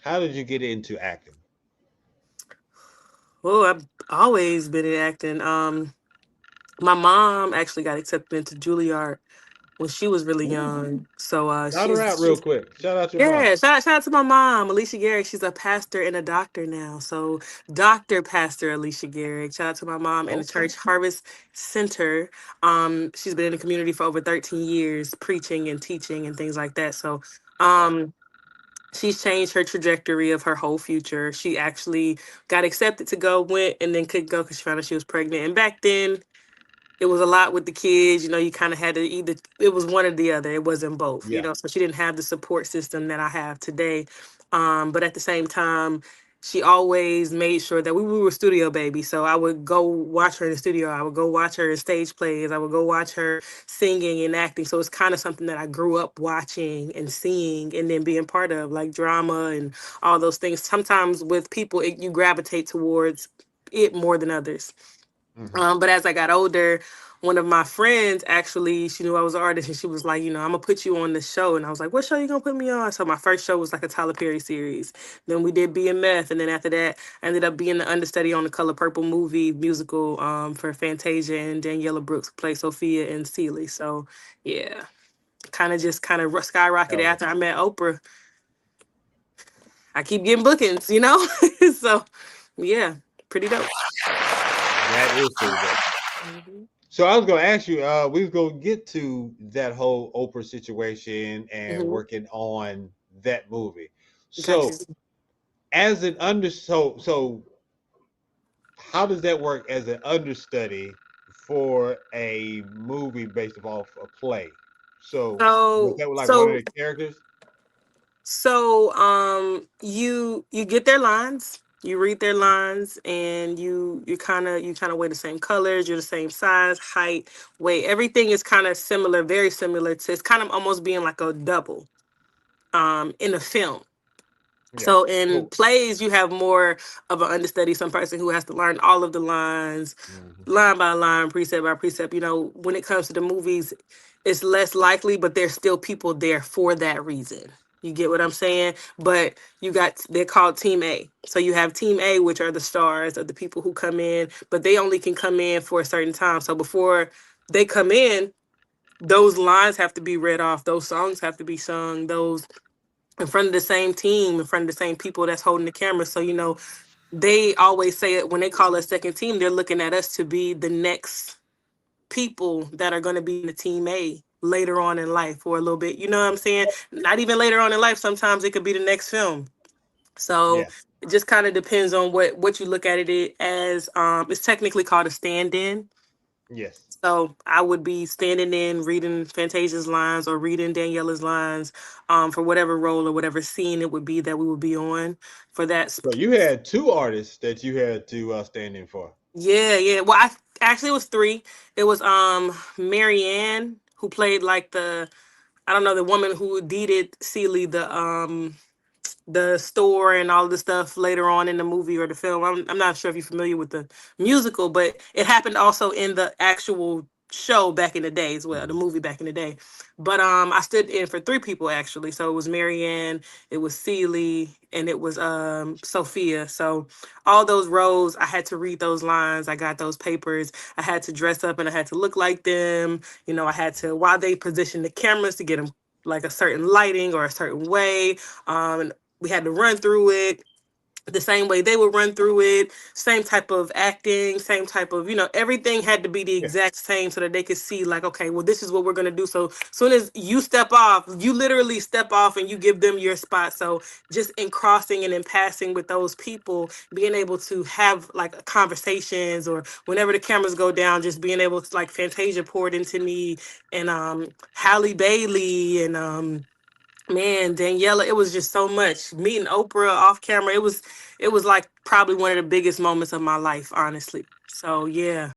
How did you get into acting? Well, I've always been in acting. My mom actually got accepted into Juilliard when she was really Ooh. young. So Shout her out real she's quick. Shout out your mom. yeah, shout out to my mom, Alicia Garrick. She's a pastor and a doctor now. So Dr. Pastor Alicia Garrick. Shout out to my mom in the Okay. church Harvest Center. She's been in the community for over 13 years, preaching and teaching and things like that. So Wow. um she's changed her trajectory of her whole future. She actually got accepted to go, went, and then couldn't go because she found out she was pregnant. And back then, it was a lot with the kids. You know, you kind of had to either, it was one or the other. It wasn't both, you Yeah. know, so she didn't have the support system that I have today. But at the same time, she always made sure that we were studio babies. So I would go watch her in the studio. I would go watch her in stage plays. I would go watch her singing and acting. So it's kind of something that I grew up watching and seeing and then being part of, like drama and all those things. Sometimes with people, you gravitate towards it more than others. Hmm. But as I got older, one of my friends actually, she knew I was an artist, and she was like, I'm gonna put you on the show. And I was like, what show you gonna put me on? So my first show was like a Tyler Perry series. Then we did BMF, and then after that, I ended up being the understudy on the Color Purple movie musical for Fantasia and Danielle Brooks, who played Sophia and Celie. So yeah, kind of skyrocketed Hell yeah. after I met Oprah. I keep getting bookings, so yeah, pretty dope. That is pretty dope. Mhm. So I was gonna ask you, we was gonna get to that whole Oprah situation and Mhm. working on that movie. Gotcha. So as an so how does that work as an understudy for a movie based off a play? So was So that like one of so the characters? you get their lines, you read their lines, and you kind of wear the same colors, you're the same size, height, weight. Everything is kind of similar, very similar to, it's kind of almost being like a double in a film. Yeah. So in So plays, you have more of an understudy, some person who has to learn all of the lines, mhm. line by line, precept by precept. When it comes to the movies, it's less likely, but there's still people there for that reason. You get what I'm saying? But they're called Team A. So you have Team A, which are the stars of the people who come in, but they only can come in for a certain time. So before they come in, those lines have to be read off, those songs have to be sung, those in front of the same team, in front of the same people that's holding the camera. So, they always say it when they call us second team, they're looking at us to be the next people that are going to be in the team A later on in life for a little bit. You know what I'm saying? Not even later on in life. Sometimes it could be the next film. So Yeah. it just kind of depends on what you look at it as. It's technically called a stand-in. Yes. So I would be standing in, reading Fantasia's lines or reading Daniela's lines, for whatever role or whatever scene it would be that we would be on for that. So you had two artists that you had to stand in for. Yeah, yeah. Well, I actually it was three. It was Marianne, who played like the, I don't know, the woman who deeded Celie the store and all the stuff later on in the movie or the film. I'm not sure if you're familiar with the musical, but it happened also in the actual show back in the day as well, the Mhm. movie back in the day. But I stood in for three people actually. So it was Marianne, it was Celie, and it was Sophia. So all those roles, I had to read those lines, I got those papers, I had to dress up and I had to look like them. I had to, while they positioned the cameras to get them like a certain lighting or a certain way. We had to run through it the same way they would run through it, same type of acting, same type of, everything had to be the Yeah. exact same so that they could see, like, okay, well, this is what we're going to do. So soon as you step off, you literally step off and you give them your spot. So just in crossing and in passing with those people, being able to have like conversations, or whenever the cameras go down, just being able to, like, Fantasia poured into me, and Halle Bailey, and man, Daniela, it was just so much. Meeting Oprah off camera, it was like probably one of the biggest moments of my life, honestly. So yeah.